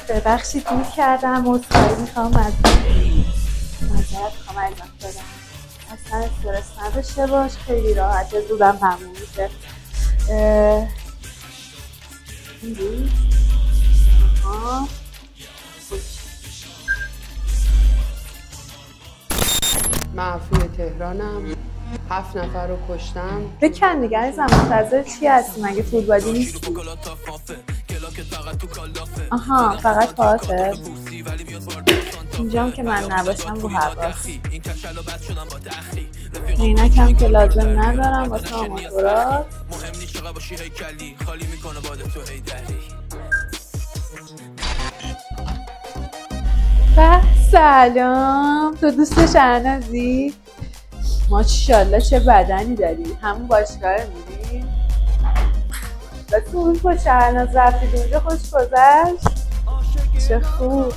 ببخشید دیر کردم و سعی میخوام از مذارت میخوام ازم بدم. اصلا استرس نداشته باش، خیلی راحته، زودم تموم میشه. این معفوی تهرانم، 7 نفر رو کشتم. بکن دیگه عزیزم، منتظر چی هستی؟ مگه فوتبالی نیستی؟ آها فقط پاته؟ اینجام که من نباشم رو هواست. عینکم که لازم ندارم واسه آماتورات. سلام، تو دوست شهنازی؟ ماشاءالله چه بدنی داری، همون باشگاه میری؟ بس اون با شهناز رفتید اونجا خوش گذشت؟ چه خوب.